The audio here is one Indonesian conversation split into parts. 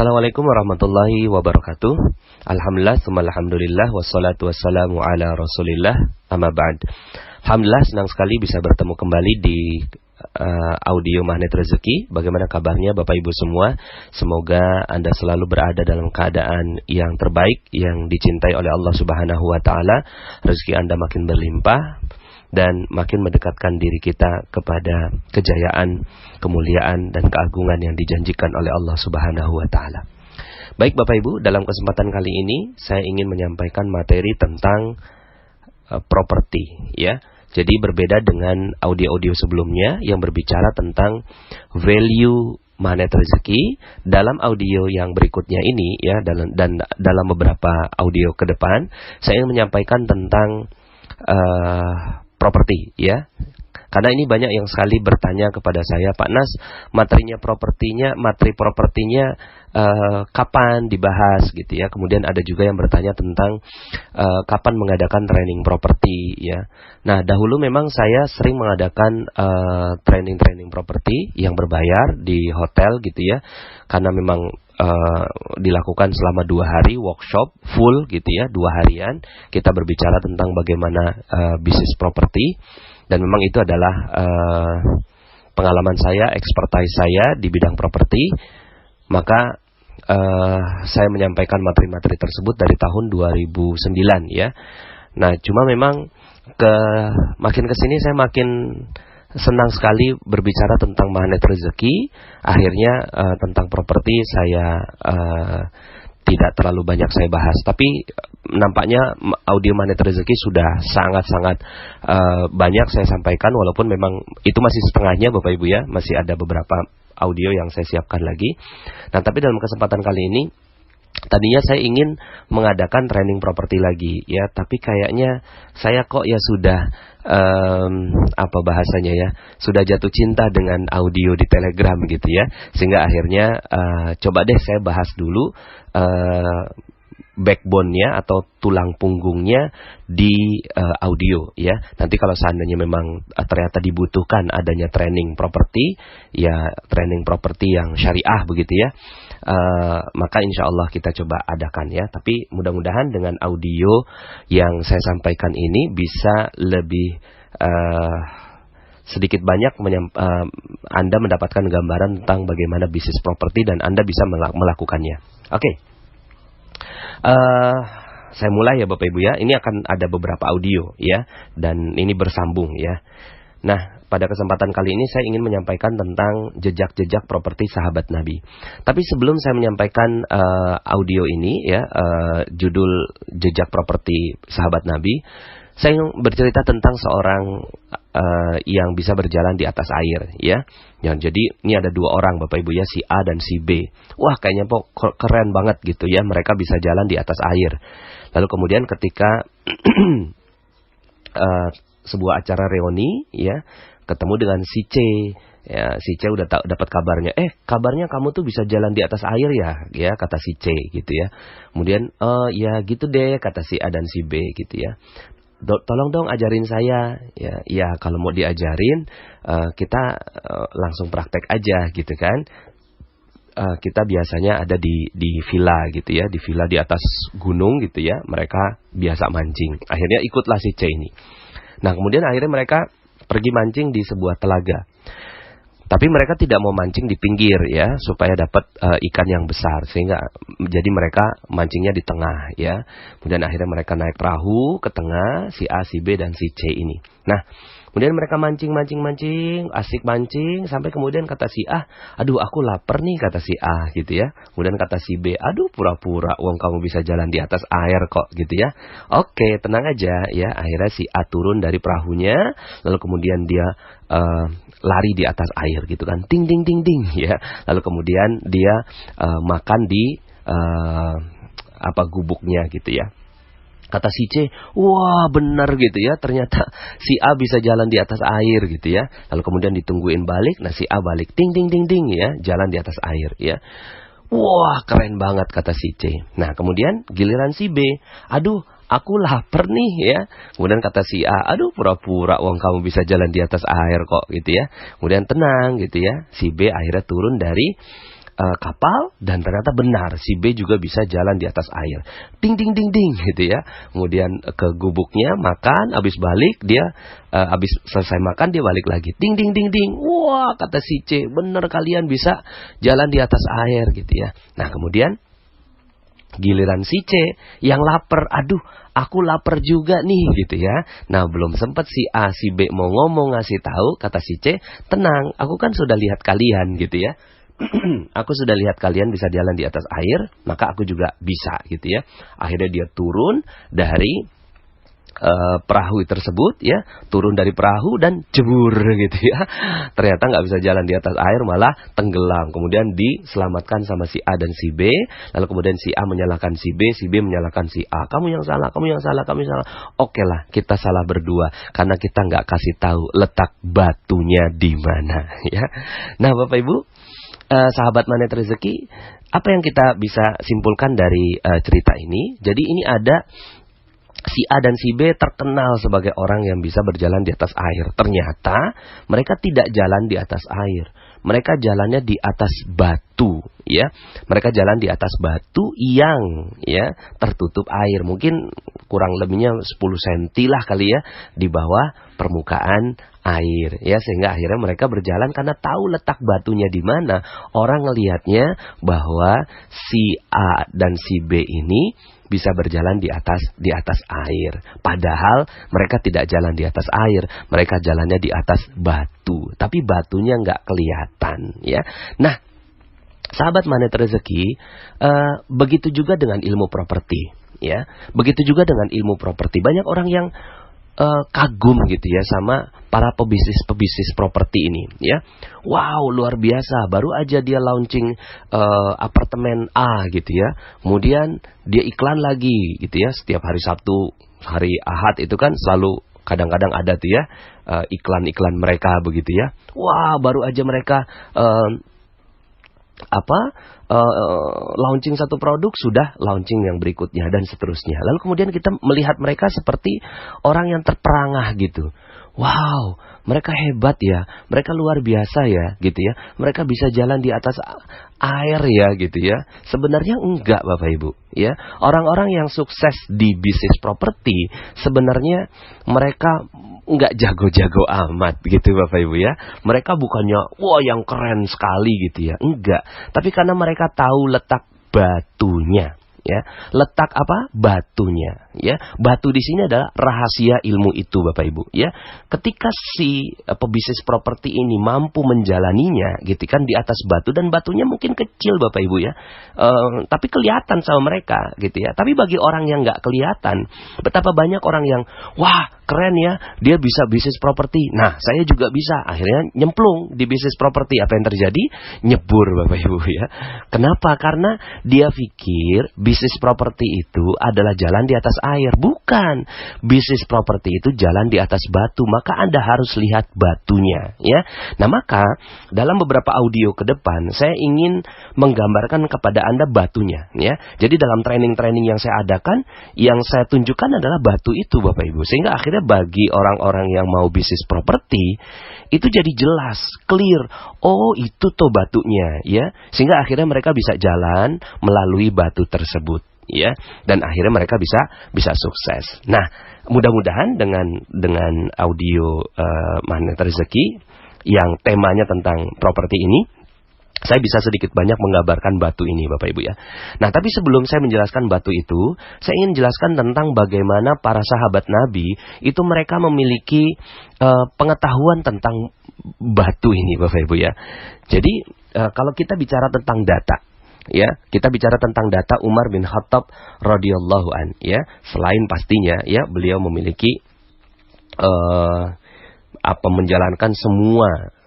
Assalamualaikum warahmatullahi wabarakatuh. Alhamdulillah, alhamdulillah, wassalatu wassalamu ala rasulillah, amma ba'd. Alhamdulillah, senang sekali bisa bertemu kembali di audio Magnet Rezeki. Bagaimana kabarnya Bapak Ibu semua? Semoga Anda selalu berada dalam keadaan yang terbaik, yang dicintai oleh Allah Subhanahu wa Ta'ala. Rezeki Anda makin berlimpah dan makin mendekatkan diri kita kepada kejayaan, kemuliaan, dan keagungan yang dijanjikan oleh Allah Subhanahu wa Ta'ala. Baik Bapak Ibu, dalam kesempatan kali ini saya ingin menyampaikan materi tentang properti, ya. Jadi berbeda dengan audio-audio sebelumnya yang berbicara tentang value Magnet Rezeki. Dalam audio yang berikutnya ini, ya, dan dalam beberapa audio ke depan, saya ingin menyampaikan tentang properti, ya. Karena ini banyak yang sekali bertanya kepada saya, Pak Nas, materi propertinya kapan dibahas gitu ya. Kemudian ada juga yang bertanya tentang kapan mengadakan training properti, ya. Nah, dahulu memang saya sering mengadakan training properti yang berbayar di hotel gitu ya. Karena memang dilakukan selama 2 hari workshop full gitu ya, 2 harian kita berbicara tentang bagaimana bisnis properti, dan memang itu adalah pengalaman saya, expertise saya di bidang properti. Maka saya menyampaikan materi-materi tersebut dari tahun 2009 ya. Nah, cuma memang makin kesini saya makin senang sekali berbicara tentang Magnet Rezeki. Akhirnya tentang properti saya tidak terlalu banyak saya bahas. Tapi nampaknya audio Magnet Rezeki sudah sangat-sangat banyak saya sampaikan. Walaupun memang itu masih setengahnya Bapak Ibu ya. Masih ada beberapa audio yang saya siapkan lagi. Nah, tapi dalam kesempatan kali ini, tadinya saya ingin mengadakan training properti lagi ya, tapi kayaknya saya kok ya sudah apa bahasanya ya, sudah jatuh cinta dengan audio di Telegram gitu ya, sehingga akhirnya coba deh saya bahas dulu backbone-nya atau tulang punggungnya di audio ya. Nanti kalau seandainya memang ternyata dibutuhkan adanya training properti, ya training properti yang syariah begitu ya, maka insya Allah kita coba adakan ya. Tapi mudah-mudahan dengan audio yang saya sampaikan ini bisa lebih sedikit banyak Anda mendapatkan gambaran tentang bagaimana bisnis properti dan Anda bisa melakukannya. Oke. Saya mulai ya Bapak Ibu ya. Ini akan ada beberapa audio ya, dan ini bersambung ya. Nah, pada kesempatan kali ini saya ingin menyampaikan tentang jejak-jejak properti sahabat Nabi. Tapi sebelum saya menyampaikan audio ini ya, judul jejak properti sahabat Nabi, saya ingin bercerita tentang seorang yang bisa berjalan di atas air ya. Jadi ini ada 2 orang Bapak Ibu ya, si A dan si B. Wah, kayaknya keren banget gitu ya, mereka bisa jalan di atas air. Lalu kemudian ketika sebuah acara reuni ya, ketemu dengan si C. Ya, si C udah dapat kabarnya. Kabarnya kamu tuh bisa jalan di atas air ya, kata si C gitu ya. Kemudian ya gitu deh, kata si A dan si B gitu ya. Tolong dong ajarin saya ya. Ya, kalau mau diajarin kita langsung praktek aja gitu kan. Kita biasanya ada di villa gitu ya, di villa di atas gunung gitu ya. Mereka biasa mancing. Akhirnya ikutlah si C ini. Nah, kemudian akhirnya mereka pergi mancing di sebuah telaga. Tapi mereka tidak mau mancing di pinggir ya, supaya dapat ikan yang besar. Sehingga jadi mereka mancingnya di tengah ya. Kemudian akhirnya mereka naik perahu ke tengah, si A, si B, dan si C ini. Nah, kemudian mereka mancing, asik mancing. Sampai kemudian kata si A, aduh aku lapar nih, kata si A gitu ya. Kemudian kata si B, aduh pura-pura, wong kamu bisa jalan di atas air kok gitu ya. Oke, tenang aja ya. Akhirnya si A turun dari perahunya, lalu kemudian dia lari di atas air gitu kan, ting ting ting ting ya. Lalu kemudian dia makan di gubuknya gitu ya. Kata si C, wah benar gitu ya, ternyata si A bisa jalan di atas air gitu ya. Lalu kemudian ditungguin balik, nah si A balik, ting ting ting ting ya, jalan di atas air ya. Wah keren banget, kata si C. Nah kemudian giliran si B, aduh aku lapar nih ya. Kemudian kata si A, aduh pura-pura wong kamu bisa jalan di atas air kok gitu ya. Kemudian tenang gitu ya, si B akhirnya turun dari kapal, dan ternyata benar si B juga bisa jalan di atas air. Ding ding ding ding gitu ya. Kemudian ke gubuknya makan, habis balik dia habis selesai makan dia balik lagi. Ding ding ding ding. Wah, kata si C, benar kalian bisa jalan di atas air gitu ya. Nah, kemudian giliran si C yang lapar, aduh aku lapar juga nih gitu ya. Nah, belum sempat si A si B mau ngomong ngasih tahu, kata si C, tenang, aku kan sudah lihat kalian gitu ya. Aku sudah lihat kalian bisa jalan di atas air, maka aku juga bisa gitu ya. Akhirnya dia turun dari perahu tersebut ya, turun dari perahu dan jebur gitu ya. Ternyata nggak bisa jalan di atas air, malah tenggelam. Kemudian diselamatkan sama si A dan si B. Lalu kemudian si A menyalahkan si B menyalahkan si A. Kamu yang salah, kamu yang salah, kamu yang salah. Oke lah, kita salah berdua karena kita nggak kasih tahu letak batunya di mana ya. Nah, Bapak Ibu, sahabat Magnet Rezeki, apa yang kita bisa simpulkan dari cerita ini? Jadi ini ada si A dan si B terkenal sebagai orang yang bisa berjalan di atas air. Ternyata mereka tidak jalan di atas air. Mereka jalannya di atas batu, ya. Mereka jalan di atas batu yang ya tertutup air. Mungkin kurang lebihnya 10 cm lah kali ya di bawah permukaan air, ya, sehingga akhirnya mereka berjalan karena tahu letak batunya di mana. Orang ngelihatnya bahwa si A dan si B ini bisa berjalan di atas air. Padahal mereka tidak jalan di atas air, mereka jalannya di atas batu. Tapi batunya nggak kelihatan, ya. Nah, sahabat Magnet Rezeki, begitu juga dengan ilmu properti, ya. Begitu juga dengan ilmu properti. Banyak orang yang kagum gitu ya sama para pebisnis properti ini ya. Wow, luar biasa, baru aja dia launching apartemen A gitu ya. Kemudian dia iklan lagi gitu ya. Setiap hari Sabtu, hari Ahad itu kan selalu kadang-kadang ada tuh ya iklan-iklan mereka begitu ya. Wah, baru aja mereka launching satu produk, sudah launching yang berikutnya dan seterusnya. Lalu kemudian kita melihat mereka seperti orang yang terperangah gitu. Wow, mereka hebat ya, mereka luar biasa ya gitu ya. Mereka bisa jalan di atas air ya gitu ya. Sebenarnya enggak, Bapak Ibu ya. Orang-orang yang sukses di bisnis properti sebenarnya mereka enggak jago-jago amat gitu, Bapak Ibu ya. Mereka bukannya wah yang keren sekali gitu ya. Enggak. Tapi karena mereka tahu letak batunya. Ya, letak apa? Batunya, ya. Batu di sini adalah rahasia ilmu itu, Bapak Ibu, ya. Ketika si pebisnis properti ini mampu menjalaninya, gitu kan, di atas batu, dan batunya mungkin kecil, Bapak Ibu, ya. Tapi kelihatan sama mereka, gitu ya. Tapi bagi orang yang nggak kelihatan, betapa banyak orang yang, wah, keren ya, dia bisa bisnis properti. Nah, saya juga bisa. Akhirnya nyemplung di bisnis properti. Apa yang terjadi? Nyebur, Bapak Ibu, ya. Kenapa? Karena dia pikir bisnis properti itu adalah jalan di atas air. Bukan. Bisnis properti itu jalan di atas batu. Maka Anda harus lihat batunya, ya. Nah, maka dalam beberapa audio ke depan saya ingin menggambarkan kepada Anda batunya, ya. Jadi dalam training-training yang saya adakan, yang saya tunjukkan adalah batu itu, Bapak Ibu. Sehingga akhirnya bagi orang-orang yang mau bisnis properti itu jadi jelas, clear. Oh, itu tuh batunya, ya. Sehingga akhirnya mereka bisa jalan melalui batu tersebut, ya. Dan akhirnya mereka bisa sukses. Nah, mudah-mudahan dengan audio Magnet Rezeki yang temanya tentang properti ini, saya bisa sedikit banyak menggambarkan batu ini, Bapak Ibu, ya. Nah, tapi sebelum saya menjelaskan batu itu, saya ingin jelaskan tentang bagaimana para sahabat Nabi itu mereka memiliki pengetahuan tentang batu ini, Bapak Ibu, ya. Jadi kalau kita bicara tentang data, ya, kita bicara tentang data Umar bin Khattab radhiyallahu an, ya. Selain pastinya, ya, beliau memiliki menjalankan semua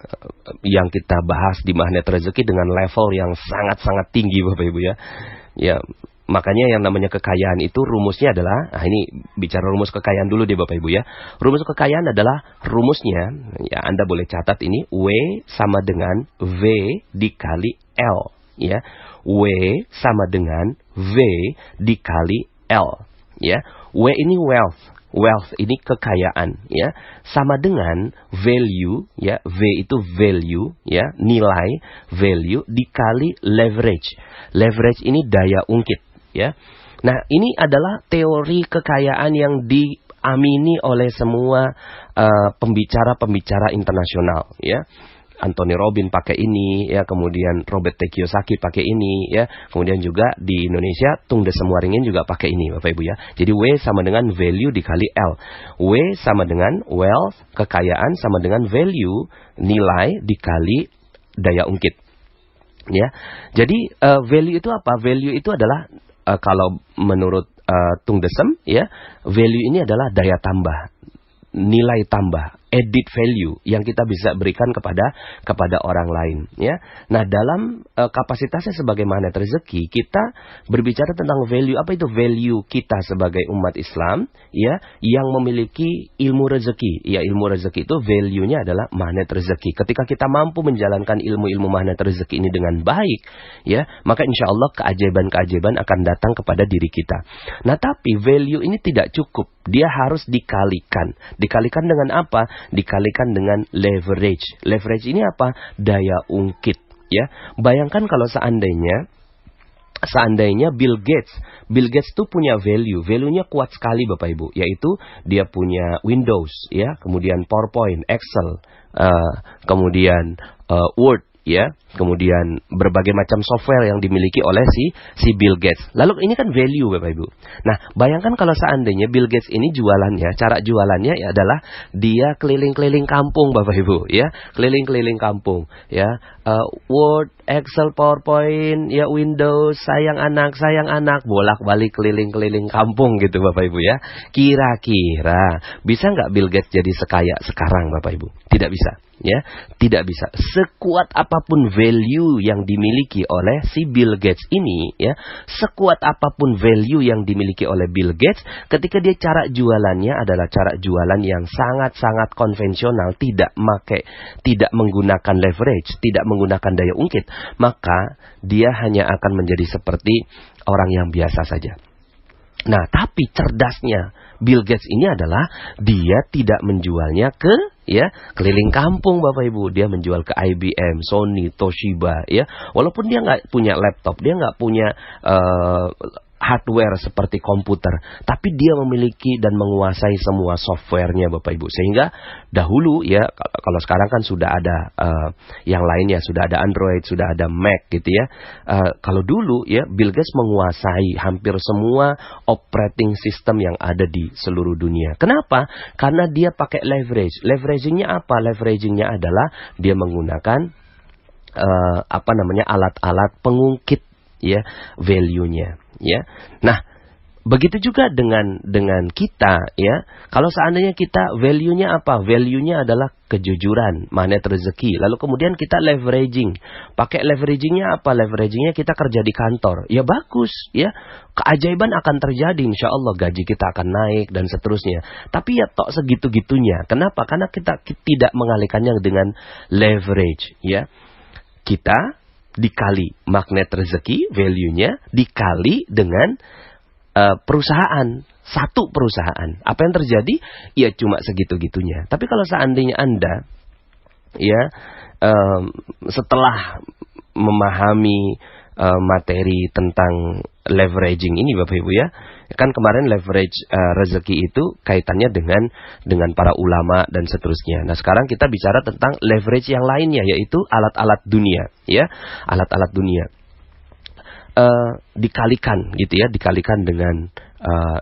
yang kita bahas di Magnet Rezeki dengan level yang sangat-sangat tinggi, Bapak Ibu, ya. Ya, makanya yang namanya kekayaan itu rumusnya adalah, nah ini bicara rumus kekayaan dulu deh, Bapak Ibu, ya. Rumus kekayaan adalah rumusnya, ya, Anda boleh catat ini, W sama dengan V dikali L, ya. W sama dengan V dikali L, ya. W ini wealth. wealth ini kekayaan, ya, sama dengan value, ya, V itu value, ya, nilai, value dikali leverage. Leverage ini daya ungkit, ya. Nah, ini adalah teori kekayaan yang diamini oleh semua pembicara-pembicara internasional, ya. Anthony Robbins pakai ini, ya, kemudian Robert T. Kiyosaki pakai ini, ya, kemudian juga di Indonesia Tung Desem Waringin juga pakai ini, Bapak Ibu, ya. Jadi W sama dengan value dikali L. W sama dengan wealth, kekayaan, sama dengan value, nilai dikali daya ungkit, ya. Jadi value itu apa? Value itu adalah kalau menurut Tung Desem, ya, value ini adalah daya tambah, nilai tambah, added value yang kita bisa berikan kepada orang lain, ya. Nah, dalam kapasitasnya sebagai magnet rezeki, kita berbicara tentang value. Apa itu value kita sebagai umat Islam, ya, yang memiliki ilmu rezeki? Ya, ilmu rezeki itu value-nya adalah magnet rezeki. Ketika kita mampu menjalankan ilmu-ilmu magnet rezeki ini dengan baik, ya, maka insya Allah keajaiban-keajaiban akan datang kepada diri kita. Nah, tapi value ini tidak cukup. Dia harus dikalikan. Dikalikan dengan apa? Dikalikan dengan leverage. Leverage ini apa? Daya ungkit, ya. Bayangkan kalau seandainya Bill Gates tuh punya value. Value-nya kuat sekali, Bapak Ibu, yaitu dia punya Windows, ya, kemudian PowerPoint, Excel, kemudian Word, ya, kemudian berbagai macam software yang dimiliki oleh si Bill Gates. Lalu ini kan value, Bapak Ibu. Nah, bayangkan kalau seandainya Bill Gates ini jualannya, cara jualannya ya adalah dia keliling-keliling kampung, Bapak Ibu, ya, keliling-keliling kampung, ya, Word, Excel, PowerPoint, ya, Windows, sayang anak, bolak-balik keliling-keliling kampung gitu, Bapak Ibu, ya. Kira-kira bisa nggak Bill Gates jadi sekaya sekarang, Bapak Ibu? Tidak bisa, ya, tidak bisa. Sekuat apapun value yang dimiliki oleh si Bill Gates ini, ya, sekuat apapun value yang dimiliki oleh Bill Gates, ketika dia cara jualannya adalah cara jualan yang sangat-sangat konvensional, tidak menggunakan leverage, tidak menggunakan daya ungkit, maka dia hanya akan menjadi seperti orang yang biasa saja. Nah, tapi cerdasnya Bill Gates ini adalah dia tidak menjualnya ke, ya, keliling kampung, Bapak Ibu. Dia menjual ke IBM, Sony, Toshiba, ya. Walaupun dia nggak punya laptop, dia nggak punya hardware seperti komputer, tapi dia memiliki dan menguasai semua softwarenya, Bapak Ibu. Sehingga dahulu, ya, kalau sekarang kan sudah ada yang lainnya, sudah ada Android, sudah ada Mac gitu, ya. Kalau dulu, ya, Bill Gates menguasai hampir semua operating system yang ada di seluruh dunia. Kenapa? Karena dia pakai leverage. Leveragingnya apa? Leveragingnya adalah dia menggunakan alat-alat pengungkit, ya, value-nya, ya. Nah, begitu juga dengan kita, ya. Kalau seandainya kita value-nya apa? Value-nya adalah kejujuran, magnet rezeki. Lalu kemudian kita leveraging. Pakai leveragingnya apa? Leveragingnya kita kerja di kantor. Ya bagus, ya. Keajaiban akan terjadi, insya Allah gaji kita akan naik dan seterusnya. Tapi ya tok segitu-gitunya. Kenapa? Karena kita tidak mengalihkannya dengan leverage, ya. Kita dikali magnet rezeki, value-nya, dikali dengan perusahaan. Satu perusahaan. Apa yang terjadi? Ya cuma segitu-gitunya. Tapi kalau seandainya Anda, ya, setelah memahami materi tentang leveraging ini, Bapak Ibu, ya, kan kemarin leverage rezeki itu kaitannya dengan para ulama dan seterusnya. Nah, sekarang kita bicara tentang leverage yang lainnya, yaitu alat-alat dunia, ya, alat-alat dunia. Dikalikan gitu, ya, dikalikan dengan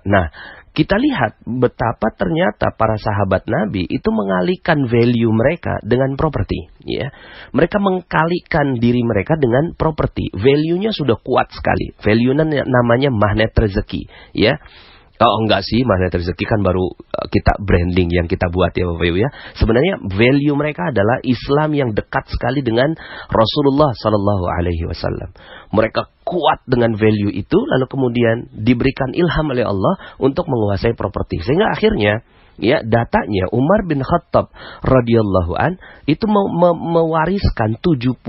nah, kita lihat betapa ternyata para sahabat Nabi itu mengalihkan value mereka dengan properti, ya. Mereka mengkalikan diri mereka dengan properti. Value-nya sudah kuat sekali. Value-nya namanya magnet rezeki, ya. Oh enggak sih, magnet rezeki kan baru kita branding yang kita buat, ya Bapak Ibu, ya. Sebenarnya value mereka adalah Islam yang dekat sekali dengan Rasulullah Sallallahu Alaihi Wasallam. Mereka kuat dengan value itu, lalu kemudian diberikan ilham oleh Allah untuk menguasai properti. Sehingga akhirnya, ya, datanya Umar bin Khattab radhiyallahu an itu mewariskan 70.000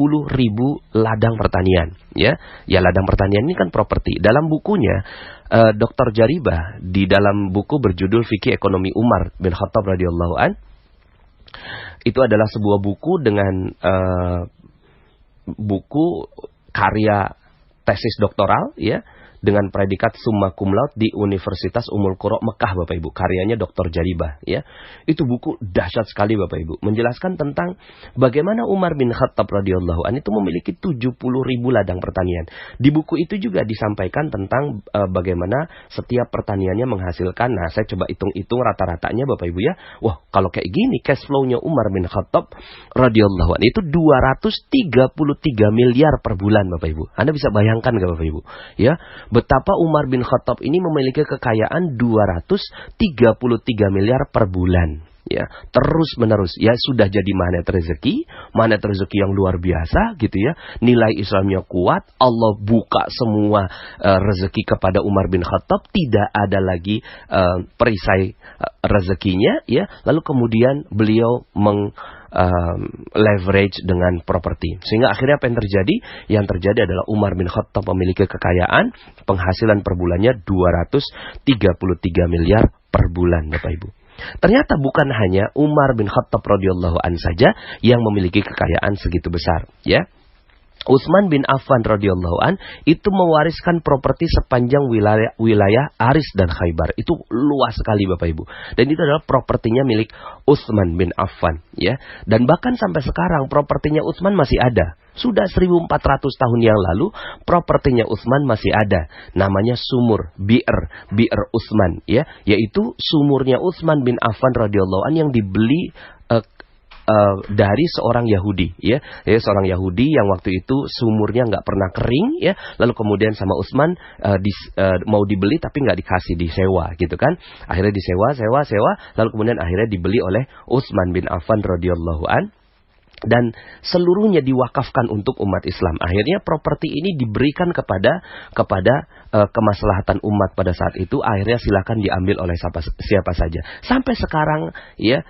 ladang pertanian, ya. Ya, ladang pertanian ini kan properti. Dalam bukunya Dr. Jaribah di dalam buku berjudul Fikih Ekonomi Umar bin Khattab radhiyallahu an, itu adalah sebuah buku dengan buku karya tesis doktoral, ya, dengan predikat summa cum laude di Universitas Ummul Qura Mekah, Bapak Ibu. Karyanya Dr. Jaribah, ya. Itu buku dahsyat sekali, Bapak Ibu. Menjelaskan tentang bagaimana Umar bin Khattab radhiyallahu an itu memiliki 70.000 ladang pertanian. Di buku itu juga disampaikan tentang bagaimana setiap pertaniannya menghasilkan. Nah, saya coba hitung-hitung rata-ratanya, Bapak Ibu, ya. Wah, kalau kayak gini cash flow-nya Umar bin Khattab radhiyallahu an itu 233 miliar per bulan, Bapak Ibu. Anda bisa bayangkan nggak, Bapak Ibu? Ya. Betapa Umar bin Khattab ini memiliki kekayaan 233 miliar per bulan. Ya, terus menerus, ya, sudah jadi magnet rezeki yang luar biasa, gitu ya. Nilai Islamnya kuat, Allah buka semua rezeki kepada Umar bin Khattab, tidak ada lagi perisai rezekinya, ya. Lalu kemudian beliau leverage dengan properti. Sehingga akhirnya apa yang terjadi? Yang terjadi adalah Umar bin Khattab memiliki kekayaan, penghasilan per bulannya 233 miliar per bulan, Bapak Ibu. Ternyata bukan hanya Umar bin Khattab radhiyallahu an saja yang memiliki kekayaan segitu besar, ya. Utsman bin Affan radhiyallahu an itu mewariskan properti sepanjang wilayah Aris dan Khaybar. Itu luas sekali, Bapak Ibu. Dan itu adalah propertinya milik Utsman bin Affan, ya. Dan bahkan sampai sekarang propertinya Utsman masih ada. Sudah 1400 tahun yang lalu propertinya Utsman masih ada. Namanya sumur Bi'r Utsman, ya, yaitu sumurnya Utsman bin Affan radhiyallahu an yang dibeli dari seorang Yahudi, ya, seorang Yahudi yang waktu itu sumurnya nggak pernah kering, ya, lalu kemudian sama Utsman mau dibeli tapi nggak dikasih, disewa, gitu kan, akhirnya disewa, lalu kemudian akhirnya dibeli oleh Utsman bin Affan radhiyallahu an. Dan seluruhnya diwakafkan untuk umat Islam. Akhirnya properti ini diberikan kepada kemaslahatan umat pada saat itu. Akhirnya silakan diambil oleh siapa saja. Sampai sekarang, ya,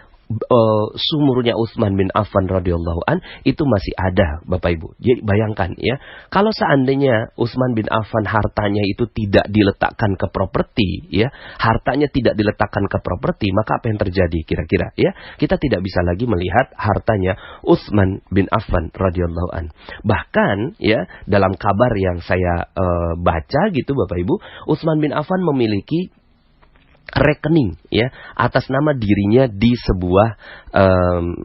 sumurnya Utsman bin Affan radhiyallahu an itu masih ada, Bapak Ibu. Jadi bayangkan, ya, kalau seandainya Utsman bin Affan hartanya itu tidak diletakkan ke properti, ya, hartanya tidak diletakkan ke properti, maka apa yang terjadi kira-kira, ya? Kita tidak bisa lagi melihat hartanya Utsman bin Affan radhiyallahu an. Bahkan, ya, dalam kabar yang saya baca gitu, Bapak Ibu, Utsman bin Affan memiliki rekening, ya, atas nama dirinya di sebuah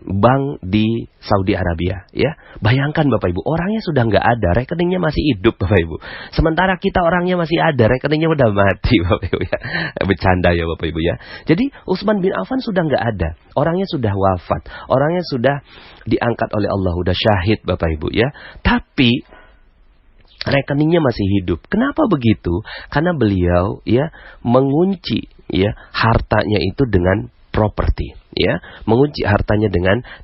bank di Saudi Arabia, ya. Bayangkan, Bapak Ibu, orangnya sudah nggak ada, rekeningnya masih hidup, Bapak Ibu. Sementara kita orangnya masih ada, rekeningnya udah mati, Bapak Ibu, ya. Bercanda ya, Bapak Ibu, ya. Jadi Utsman bin Affan sudah nggak ada, orangnya sudah wafat, orangnya sudah diangkat oleh Allah, udah syahid, Bapak Ibu, ya. Tapi rekeningnya masih hidup. Kenapa begitu? Karena beliau, ya, mengunci, ya, hartanya itu dengan properti, ya, mengunci hartanya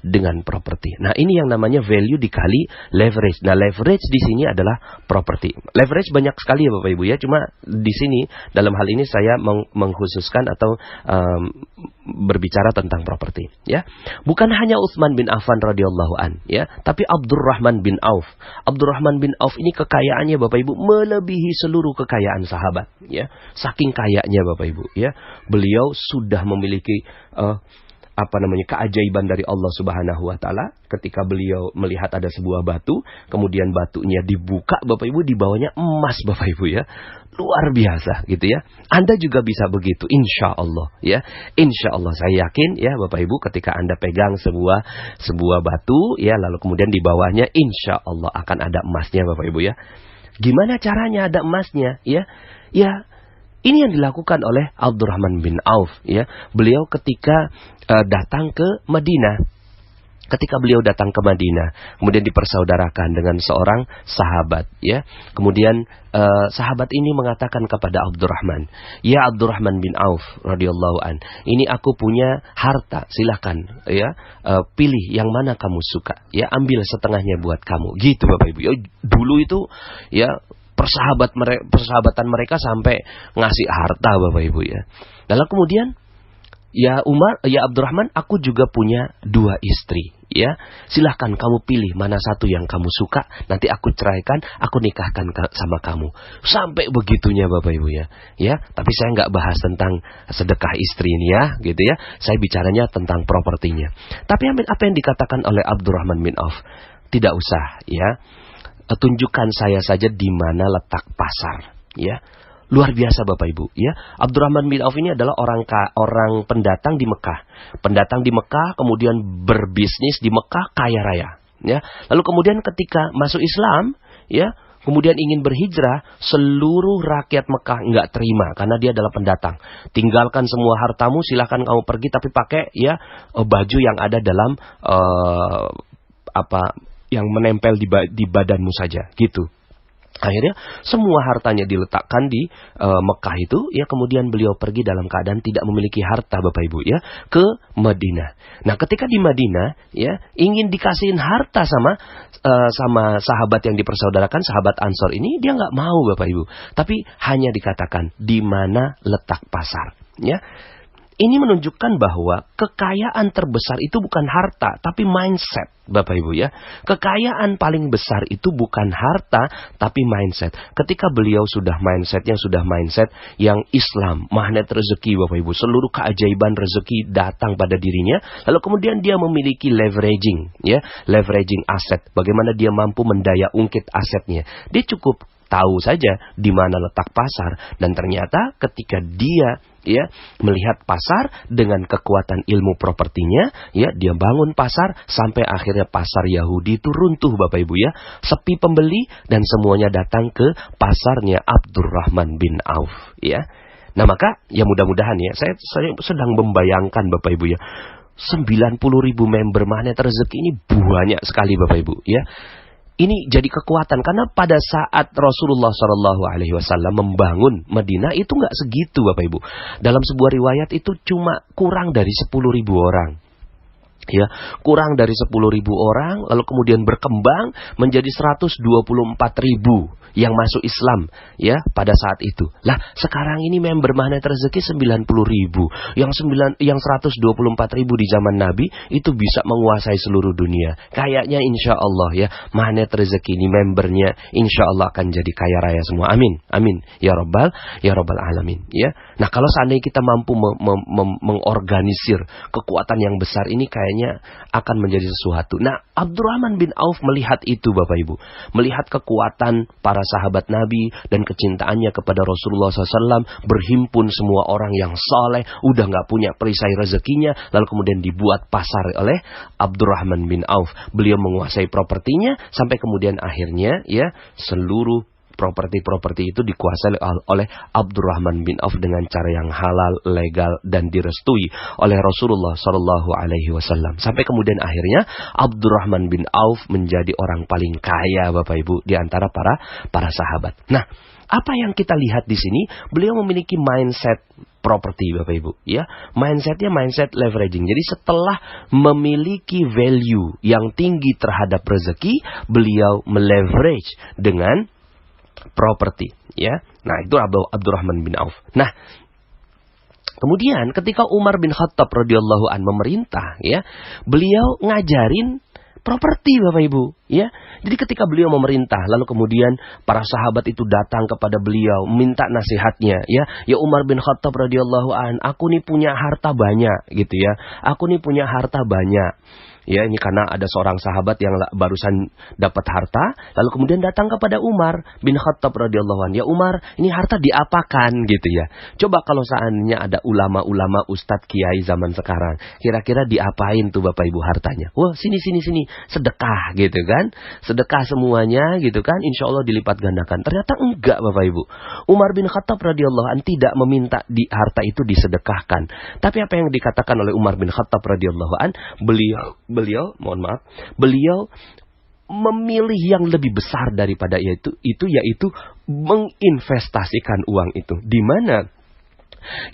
dengan properti. Nah, ini yang namanya value dikali leverage. Nah, leverage di sini adalah properti. Leverage banyak sekali, ya, Bapak Ibu, ya. Cuma di sini dalam hal ini saya mengkhususkan atau berbicara tentang properti, ya. Bukan hanya Utsman bin Affan radhiyallahu an, ya, tapi Abdurrahman bin Auf. Abdurrahman bin Auf ini kekayaannya, Bapak Ibu, melebihi seluruh kekayaan sahabat, ya. Saking kayanya, Bapak Ibu, ya. Beliau sudah memiliki keajaiban dari Allah Subhanahu wa taala ketika beliau melihat ada sebuah batu, kemudian batunya dibuka, Bapak Ibu, di bawahnya emas, Bapak Ibu, ya. Luar biasa, gitu, ya. Anda juga bisa begitu, insya Allah, ya. Insya Allah, saya yakin, ya, Bapak Ibu, ketika Anda pegang sebuah batu, ya, lalu kemudian di bawahnya insya Allah akan ada emasnya, Bapak Ibu, ya. Gimana caranya ada emasnya, ya? Ya, ini yang dilakukan oleh Abdurrahman bin Auf, ya. Beliau ketika datang ke Madinah. Ketika beliau datang ke Madinah, kemudian dipersaudarakan dengan seorang sahabat, ya. Kemudian sahabat ini mengatakan kepada Abdurrahman, "Ya Abdurrahman bin Auf radhiyallahu an, ini aku punya harta, silakan, ya, pilih yang mana kamu suka, ya, ambil setengahnya buat kamu." Gitu, Bapak Ibu. Ya, dulu itu, ya, persahabatan mereka sampai ngasih harta, Bapak Ibu, ya. Lalu kemudian, Ya Umar, ya Abdurrahman, aku juga punya 2 istri. Ya, silahkan kamu pilih mana satu yang kamu suka. Nanti aku ceraikan, aku nikahkan sama kamu. Sampai begitunya Bapak Ibu ya. Ya, tapi saya nggak bahas tentang sedekah istri ini ya, gitu ya. Saya bicaranya tentang propertinya. Tapi apa yang dikatakan oleh Abdurrahman bin Auf? Tidak usah ya. Tunjukkan saya saja di mana letak pasar. Ya. Luar biasa Bapak Ibu ya. Abdurrahman bin Auf ini adalah orang pendatang di Mekah. Pendatang di Mekah, kemudian berbisnis di Mekah, kaya raya ya. Lalu kemudian ketika masuk Islam ya, kemudian ingin berhijrah, seluruh rakyat Mekah nggak terima karena dia adalah pendatang. Tinggalkan semua hartamu, silahkan kamu pergi, tapi pakai ya baju yang ada dalam yang menempel di badanmu saja gitu. Akhirnya semua hartanya diletakkan di Mekah itu ya, kemudian beliau pergi dalam keadaan tidak memiliki harta Bapak Ibu ya, ke Madinah. Nah, ketika di Madinah ya, ingin dikasihin harta sama sahabat yang dipersaudarakan, sahabat Ansor ini, dia nggak mau Bapak Ibu. Tapi hanya dikatakan di mana letak pasar ya. Ini menunjukkan bahwa kekayaan terbesar itu bukan harta, tapi mindset, Bapak Ibu ya. Kekayaan paling besar itu bukan harta, tapi mindset. Ketika beliau sudah mindset yang Islam, magnet rezeki Bapak Ibu. Seluruh keajaiban rezeki datang pada dirinya. Lalu kemudian dia memiliki leveraging, ya, leveraging aset. Bagaimana dia mampu mendaya ungkit asetnya. Dia cukup tahu saja di mana letak pasar, dan ternyata ketika dia ya melihat pasar dengan kekuatan ilmu propertinya, ya dia bangun pasar sampai akhirnya pasar Yahudi itu runtuh Bapak Ibu ya, sepi pembeli dan semuanya datang ke pasarnya Abdurrahman bin Auf ya. Nah maka ya mudah-mudahan ya, saya sedang membayangkan Bapak Ibu ya, 90.000 member magnet rezeki ini banyak sekali Bapak Ibu ya. Ini jadi kekuatan karena pada saat Rasulullah SAW membangun Madinah itu nggak segitu Bapak Ibu. Dalam sebuah riwayat itu cuma kurang dari 10.000 orang. Ya, kurang dari 10.000 orang, lalu kemudian berkembang menjadi 124.000 yang masuk Islam ya pada saat itu. Lah sekarang ini member magnet rezeki 90.000, yang 124.000 di zaman Nabi itu bisa menguasai seluruh dunia. Kayaknya insya Allah ya magnet rezeki ini membernya insya Allah akan jadi kaya raya semua. Amin, amin ya rabbal alamin ya. Nah kalau seandainya kita mampu mengorganisir kekuatan yang besar ini, kayaknya akan menjadi sesuatu. Nah Abdurrahman bin Auf melihat itu Bapak Ibu, melihat kekuatan para sahabat Nabi dan kecintaannya kepada Rasulullah SAW, berhimpun semua orang yang saleh, udah nggak punya perisai rezekinya, lalu kemudian dibuat pasar oleh Abdurrahman bin Auf. Beliau menguasai propertinya sampai kemudian akhirnya ya seluruh properti-properti itu dikuasai oleh Abdurrahman bin Auf dengan cara yang halal, legal dan direstui oleh Rasulullah SAW. Sampai kemudian akhirnya Abdurrahman bin Auf menjadi orang paling kaya Bapak Ibu di antara para sahabat. Nah, apa yang kita lihat di sini, beliau memiliki mindset properti Bapak Ibu ya. Mindsetnya mindset leveraging. Jadi setelah memiliki value yang tinggi terhadap rezeki, beliau meleverage dengan properti ya. Nah itu Abdurrahman bin Auf. Nah kemudian ketika Umar bin Khattab radhiyallahu an memerintah ya, beliau ngajarin properti Bapak Ibu ya. Jadi ketika beliau memerintah, lalu kemudian para sahabat itu datang kepada beliau minta nasihatnya ya. Ya Umar bin Khattab radhiyallahu an, aku nih punya harta banyak gitu ya. Aku nih punya harta banyak. Ya, ini karena ada seorang sahabat yang barusan dapat harta, lalu kemudian datang kepada Umar bin Khattab radhiyallahu anhu. Ya Umar, ini harta diapakan gitu ya. Coba kalau seandainya ada ulama-ulama ustadz kiai zaman sekarang, kira-kira diapain tuh Bapak Ibu hartanya? Wah, sini, sedekah gitu kan. Sedekah semuanya gitu kan, insya Allah dilipat gandakan. Ternyata enggak Bapak Ibu. Umar bin Khattab radhiyallahu anhu tidak meminta harta itu disedekahkan. Tapi apa yang dikatakan oleh Umar bin Khattab radhiyallahu anhu, beliau memilih yang lebih besar daripada yaitu menginvestasikan uang itu. Di mana?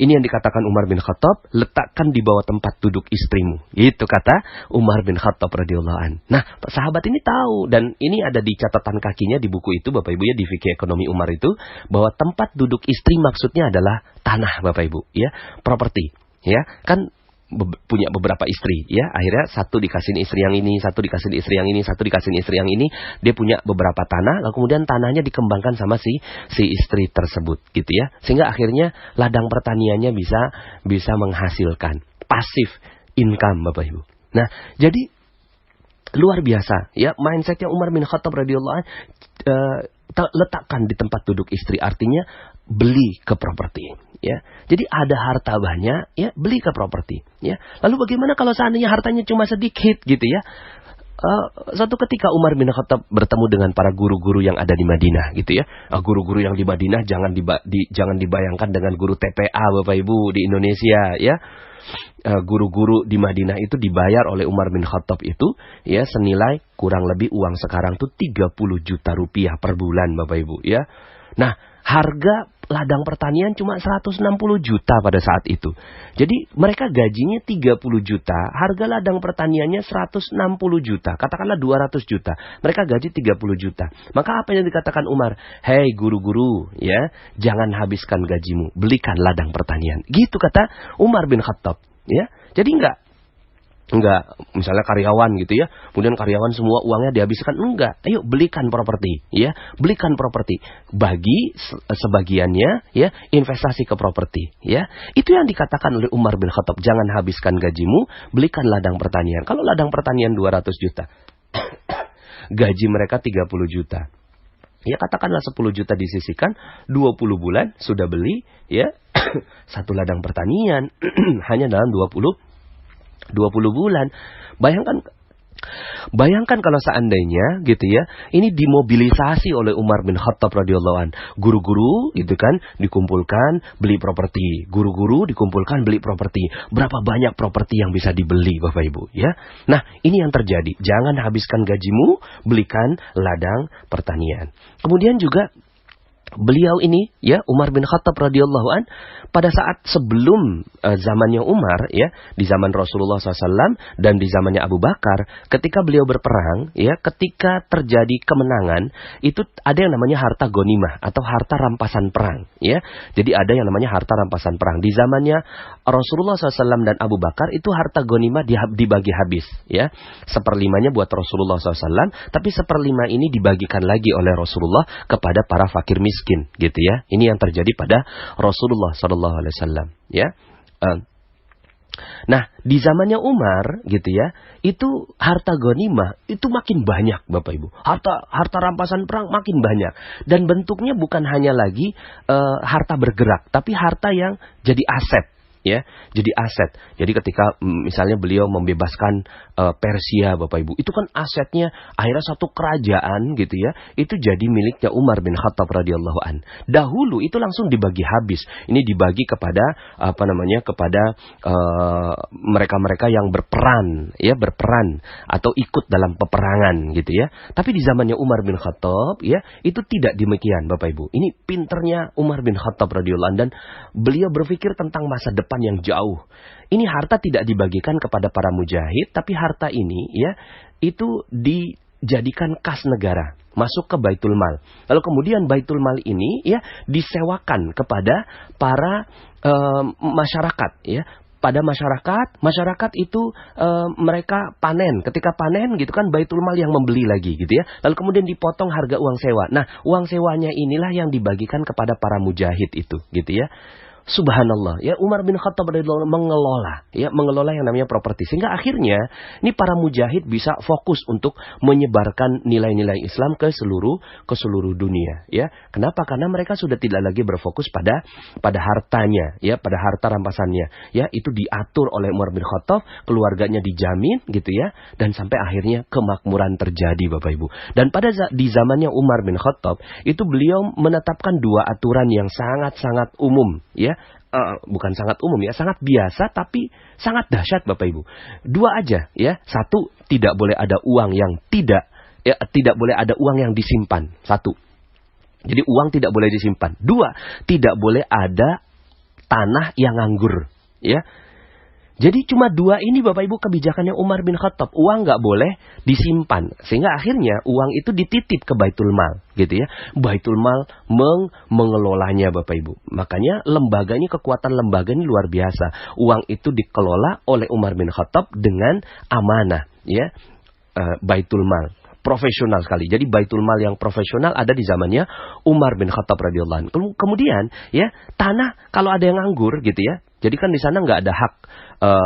Ini yang dikatakan Umar bin Khattab, letakkan di bawah tempat duduk istrimu. Itu kata Umar bin Khattab radhiyallahu an. Nah, sahabat ini tahu, dan ini ada di catatan kakinya di buku itu Bapak Ibu ya, di fikih ekonomi Umar itu, bahwa tempat duduk istri maksudnya adalah tanah Bapak Ibu ya, properti. ya, kan punya beberapa istri, ya, akhirnya satu dikasih istri yang ini, satu dikasih istri yang ini, satu dikasih istri yang ini, dia punya beberapa tanah, lalu kemudian tanahnya dikembangkan sama si istri tersebut, gitu ya, sehingga akhirnya ladang pertaniannya bisa menghasilkan pasif income, Bapak Ibu. Nah, jadi luar biasa, ya, mindsetnya Umar bin Khattab radhiyallahu anhu, letakkan di tempat duduk istri, artinya beli ke properti, ya. Jadi ada harta banyak, ya, beli ke properti, ya. Lalu bagaimana kalau seandainya hartanya cuma sedikit, gitu ya? Suatu ketika Umar bin Khattab bertemu dengan para guru-guru yang ada di Madinah, gitu ya. Guru-guru yang di Madinah jangan dibayangkan dengan guru TPA, Bapak Ibu, di Indonesia, ya. Guru-guru di Madinah itu dibayar oleh Umar bin Khattab itu, ya, senilai kurang lebih uang sekarang tuh 30 juta rupiah per bulan, Bapak Ibu, ya. Nah, harga ladang pertanian cuma 160 juta pada saat itu. Jadi mereka gajinya 30 juta, harga ladang pertaniannya 160 juta, katakanlah 200 juta. Mereka gaji 30 juta. Maka apa yang dikatakan Umar? Hei guru-guru, ya, jangan habiskan gajimu, belikan ladang pertanian. Gitu kata Umar bin Khattab, ya. Jadi enggak misalnya karyawan gitu ya, kemudian karyawan semua uangnya dihabiskan, enggak. Ayo belikan properti, ya, belikan properti, bagi sebagiannya, ya, investasi ke properti, ya. Itu yang dikatakan oleh Umar bin Khattab, jangan habiskan gajimu, belikan ladang pertanian. Kalau ladang pertanian 200 juta, gaji mereka 30 juta. Ya, katakanlah 10 juta disisihkan, 20 bulan sudah beli, ya, satu ladang pertanian hanya dalam 20 bulan. Bayangkan kalau seandainya gitu ya, ini dimobilisasi oleh Umar bin Khattab radhiyallahu an. Guru-guru gitu kan dikumpulkan beli properti, guru-guru dikumpulkan beli properti. Berapa banyak properti yang bisa dibeli, Bapak Ibu, ya. Nah, ini yang terjadi. Jangan habiskan gajimu, belikan ladang pertanian. Kemudian juga beliau ini, ya, Umar bin Khattab radhiyallahu an, pada saat sebelum zamannya Umar, ya, di zaman Rasulullah SAW dan di zamannya Abu Bakar, ketika beliau berperang, ya, ketika terjadi kemenangan, itu ada yang namanya harta ghanimah atau harta rampasan perang, ya. Jadi ada yang namanya harta rampasan perang. Di zamannya Rasulullah SAW dan Abu Bakar itu harta ghanimah dibagi habis, ya. 1/5-nya buat Rasulullah SAW, tapi 1/5 ini dibagikan lagi oleh Rasulullah kepada para fakir miskin, gitu ya. Ini yang terjadi pada Rasulullah SAW, ya. Nah, di zamannya Umar, gitu ya, itu harta ghanimah itu makin banyak, Bapak Ibu. Harta rampasan perang makin banyak, dan bentuknya bukan hanya lagi harta bergerak, tapi harta yang jadi aset. Ya, jadi aset. Jadi ketika misalnya beliau membebaskan Persia, Bapak Ibu, itu kan asetnya akhirnya satu kerajaan gitu ya, itu jadi miliknya Umar bin Khattab radhiyallahu an. Dahulu itu langsung dibagi habis. Ini dibagi kepada kepada mereka-mereka yang berperan atau ikut dalam peperangan gitu ya. Tapi di zamannya Umar bin Khattab, ya, itu tidak demikian, Bapak Ibu. Ini pinternya Umar bin Khattab radhiyallahu an, dan beliau berpikir tentang masa depan yang jauh. Ini harta tidak dibagikan kepada para mujahid, tapi harta ini, ya, itu dijadikan kas negara, masuk ke Baitul Mal. Lalu kemudian Baitul Mal ini, ya, disewakan kepada para masyarakat, ya. Pada masyarakat itu mereka panen. Ketika panen gitu kan, Baitul Mal yang membeli lagi gitu ya. Lalu kemudian dipotong harga uang sewa. Nah, uang sewanya inilah yang dibagikan kepada para mujahid itu, gitu ya. Subhanallah, ya, Umar bin Khattab mengelola yang namanya properti, sehingga akhirnya ini para mujahid bisa fokus untuk menyebarkan nilai-nilai Islam ke seluruh dunia, ya. Kenapa? Karena mereka sudah tidak lagi berfokus pada hartanya, ya, pada harta rampasannya, ya. Itu diatur oleh Umar bin Khattab, keluarganya dijamin gitu ya, dan sampai akhirnya kemakmuran terjadi, Bapak Ibu. Dan di zamannya Umar bin Khattab itu beliau menetapkan 2 aturan yang sangat-sangat umum, ya. Bukan sangat umum, ya, sangat biasa tapi sangat dahsyat, Bapak Ibu. 2 aja, ya. 1, tidak boleh ada uang yang tidak boleh ada uang yang disimpan. 1. Jadi uang tidak boleh disimpan. 2, tidak boleh ada tanah yang nganggur, ya. Jadi cuma dua ini Bapak Ibu kebijakannya Umar bin Khattab. Uang nggak boleh disimpan. Sehingga akhirnya uang itu dititip ke Baitul Mal. Gitu ya. Baitul Mal mengelolanya Bapak Ibu. Makanya lembaga ini, kekuatan lembaga ini luar biasa. Uang itu dikelola oleh Umar bin Khattab dengan amanah. Ya, Baitul Mal. Profesional sekali. Jadi Baitul Mal yang profesional ada di zamannya Umar bin Khattab radhiyallahu anhu. Kemudian ya, tanah kalau ada yang nganggur gitu ya. Jadi kan di sana nggak ada hak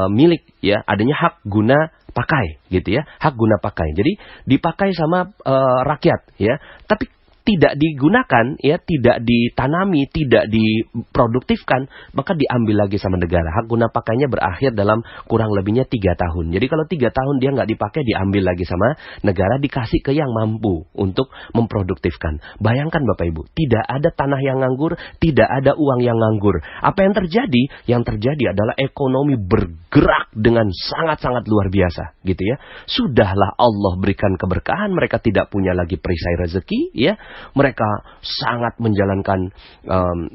milik ya, adanya hak guna pakai gitu ya, hak guna pakai. Jadi dipakai sama rakyat ya, tapi tidak digunakan ya, tidak ditanami, tidak diproduktifkan, maka diambil lagi sama negara. Hak guna pakainya berakhir dalam kurang lebihnya 3 tahun. Jadi kalau 3 tahun dia nggak dipakai, diambil lagi sama negara, dikasih ke yang mampu untuk memproduktifkan. Bayangkan Bapak Ibu, tidak ada tanah yang nganggur, tidak ada uang yang nganggur. Apa yang terjadi? Yang terjadi adalah ekonomi bergerak dengan sangat-sangat luar biasa gitu ya. Sudahlah Allah berikan keberkahan, mereka tidak punya lagi perisai rezeki ya. Mereka sangat menjalankan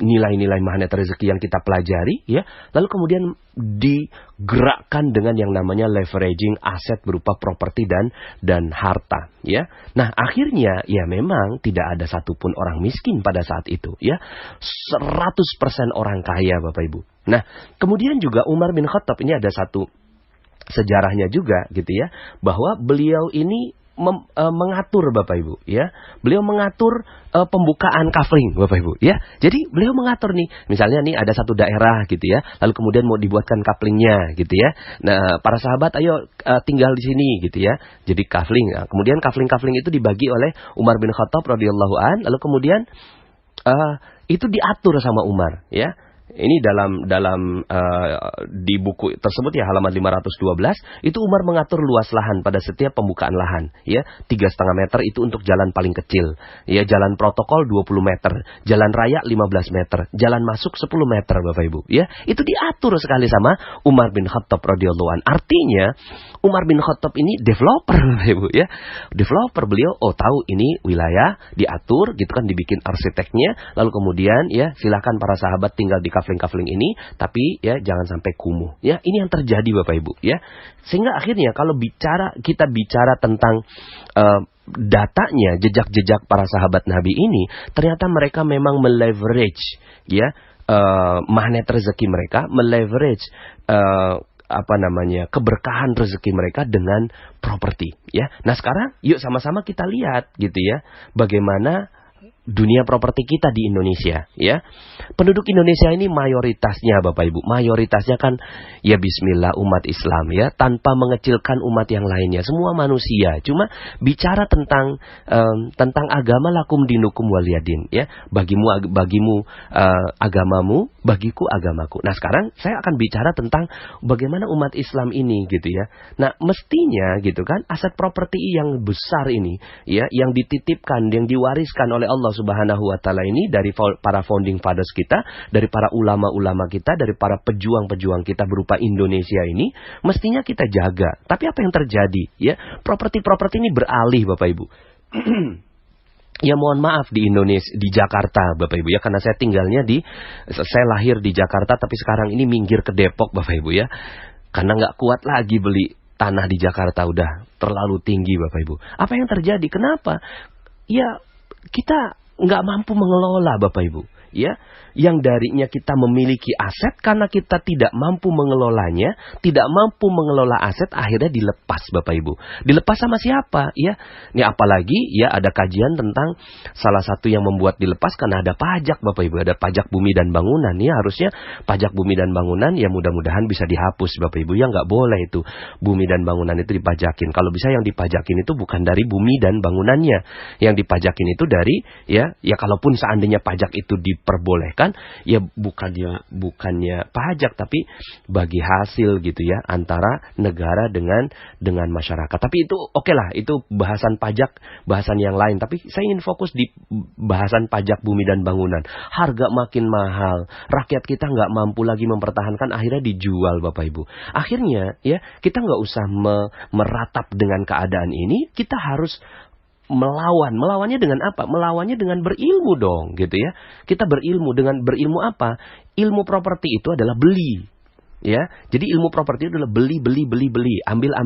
nilai-nilai magnet rezeki yang kita pelajari ya. Lalu kemudian digerakkan dengan yang namanya leveraging aset berupa properti dan harta ya. Nah, akhirnya ya memang tidak ada satupun orang miskin pada saat itu ya. 100% orang kaya Bapak Ibu. Nah, kemudian juga Umar bin Khattab ini ada satu sejarahnya juga gitu ya, bahwa beliau ini mengatur Bapak Ibu ya. Beliau mengatur pembukaan kafling Bapak Ibu ya. Jadi beliau mengatur nih, misalnya nih ada satu daerah gitu ya, lalu kemudian mau dibuatkan kaflingnya gitu ya. Nah, para sahabat ayo tinggal di sini gitu ya. Jadi kafling. Nah, kemudian kafling-kafling itu dibagi oleh Umar bin Khattab radhiyallahu an, lalu kemudian itu diatur sama Umar ya. Ini dalam di buku tersebut ya, halaman 512 itu Umar mengatur luas lahan pada setiap pembukaan lahan ya. 3,5 meter itu untuk jalan paling kecil ya, jalan protokol 20 meter, jalan raya 15 meter, jalan masuk 10 meter Bapak Ibu ya. Itu diatur sekali sama Umar bin Khattab radhiyallahu an. Artinya Umar bin Khattab ini developer Bapak Ibu ya. Developer, beliau tahu ini wilayah diatur gitu kan, dibikin arsiteknya, lalu kemudian ya silakan para sahabat tinggal di kafling-kafling ini, tapi ya jangan sampai kumuh. Ya, ini yang terjadi Bapak Ibu ya. Sehingga akhirnya kalau kita bicara tentang datanya, jejak-jejak para sahabat Nabi ini, ternyata mereka memang meleverage ya magnet rezeki mereka, meleverage keberkahan rezeki mereka dengan properti ya. Nah, sekarang yuk sama-sama kita lihat gitu ya, bagaimana dunia properti kita di Indonesia ya. Penduduk Indonesia ini mayoritasnya Bapak Ibu, mayoritasnya kan ya bismillah umat Islam ya, tanpa mengecilkan umat yang lainnya, semua manusia. Cuma bicara tentang agama, lakum dinukum waliyadin ya. Bagimu agamamu, bagiku agamaku. Nah, sekarang saya akan bicara tentang bagaimana umat Islam ini gitu ya. Nah, mestinya gitu kan, aset properti yang besar ini ya, yang dititipkan, yang diwariskan oleh Allah Subhanahu wa taala ini dari para founding fathers kita, dari para ulama-ulama kita, dari para pejuang-pejuang kita berupa Indonesia ini, mestinya kita jaga. Tapi apa yang terjadi ya? Properti-properti ini beralih Bapak Ibu. Ya mohon maaf di Indonesia, di Jakarta Bapak Ibu ya, karena saya lahir di Jakarta tapi sekarang ini minggir ke Depok Bapak Ibu ya. Karena nggak kuat lagi beli tanah di Jakarta, udah terlalu tinggi Bapak Ibu. Apa yang terjadi? Kenapa? Ya kita nggak mampu mengelola Bapak Ibu ya. Yang darinya kita memiliki aset, karena kita tidak mampu mengelolanya, tidak mampu mengelola aset, akhirnya dilepas Bapak Ibu. Dilepas sama siapa ya? Ini apalagi ya ada kajian tentang salah satu yang membuat dilepas karena ada pajak Bapak Ibu, ada pajak bumi dan bangunan ya. Harusnya pajak bumi dan bangunan ya mudah-mudahan bisa dihapus Bapak Ibu ya. Nggak boleh itu bumi dan bangunan itu dipajakin. Kalau bisa yang dipajakin itu bukan dari bumi dan bangunannya, yang dipajakin itu dari ya kalaupun seandainya pajak itu diperbolehkan ya, bukannya pajak tapi bagi hasil gitu ya, antara negara dengan masyarakat. Tapi itu oke lah, itu bahasan pajak, bahasan yang lain. Tapi saya ingin fokus di bahasan pajak bumi dan bangunan. Harga makin mahal, rakyat kita nggak mampu lagi mempertahankan, akhirnya dijual Bapak Ibu. Akhirnya ya kita nggak usah meratap dengan keadaan ini, kita harus melawannya dengan apa? Melawannya dengan berilmu dong gitu ya. Kita berilmu, dengan berilmu apa? Ilmu properti itu adalah beli. Ya, jadi ilmu properti adalah beli, ambil,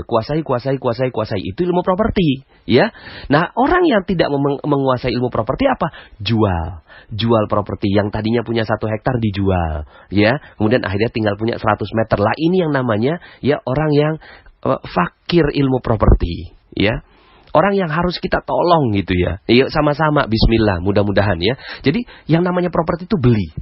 kuasai. Itu ilmu properti, ya. Nah, orang yang tidak menguasai ilmu properti apa? Jual properti yang tadinya punya 1 hektar dijual, ya. Kemudian akhirnya tinggal punya 100 meter. Lah ini yang namanya ya orang yang fakir ilmu properti, ya. Orang yang harus kita tolong gitu ya. Yuk sama-sama bismillah, mudah-mudahan ya. Jadi yang namanya properti itu beli,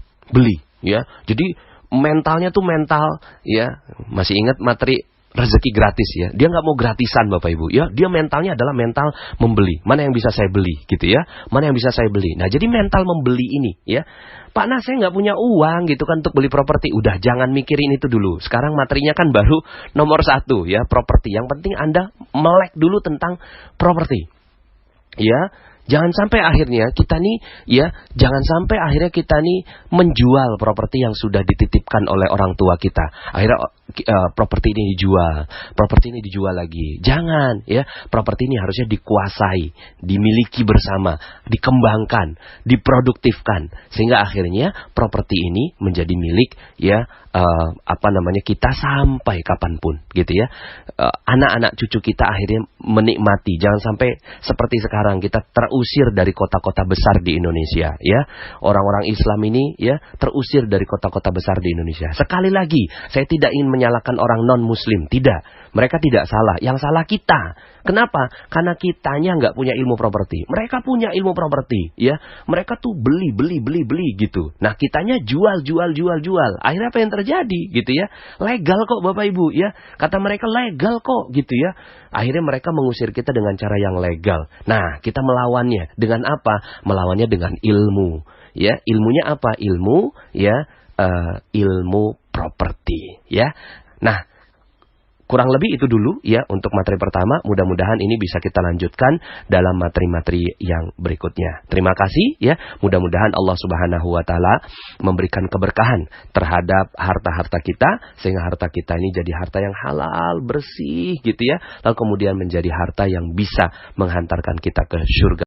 ya. Jadi mentalnya tuh mental, ya, masih ingat materi rezeki gratis ya. Dia nggak mau gratisan Bapak Ibu, ya. Dia mentalnya adalah mental membeli. Mana yang bisa saya beli, gitu ya. Mana yang bisa saya beli. Nah, jadi mental membeli ini, ya. Pak Nas, saya nggak punya uang gitu kan untuk beli properti. Udah, jangan mikirin itu dulu. Sekarang materinya kan baru nomor 1 ya, properti. Yang penting Anda melek dulu tentang properti, ya. Jangan sampai akhirnya kita nih menjual properti yang sudah dititipkan oleh orang tua kita. Akhirnya properti ini dijual lagi. Jangan, ya. Properti ini harusnya dikuasai, dimiliki bersama, dikembangkan, diproduktifkan sehingga akhirnya properti ini menjadi milik, ya, kita sampai kapanpun, gitu ya. Anak-anak cucu kita akhirnya menikmati. Jangan sampai seperti sekarang kita terusir dari kota-kota besar di Indonesia, ya. Orang-orang Islam ini, ya, terusir dari kota-kota besar di Indonesia. Sekali lagi, saya tidak ingin menyalahkan orang non-muslim, tidak. Mereka tidak salah, yang salah kita. Kenapa? Karena kitanya nggak punya ilmu properti. Mereka punya ilmu properti, ya. Mereka tuh beli gitu. Nah, kitanya jual. Akhirnya apa yang terjadi, gitu ya? Legal kok Bapak Ibu, ya. Kata mereka legal kok, gitu ya. Akhirnya mereka mengusir kita dengan cara yang legal. Nah, kita melawannya dengan apa? Melawannya dengan ilmu, ya. Ilmunya apa? Ilmu, ya, ilmu properti, ya. Nah, kurang lebih itu dulu ya untuk materi pertama. Mudah-mudahan ini bisa kita lanjutkan dalam materi-materi yang berikutnya. Terima kasih ya. Mudah-mudahan Allah Subhanahu wa taala memberikan keberkahan terhadap harta-harta kita sehingga harta kita ini jadi harta yang halal, bersih gitu ya. Lalu kemudian menjadi harta yang bisa menghantarkan kita ke surga.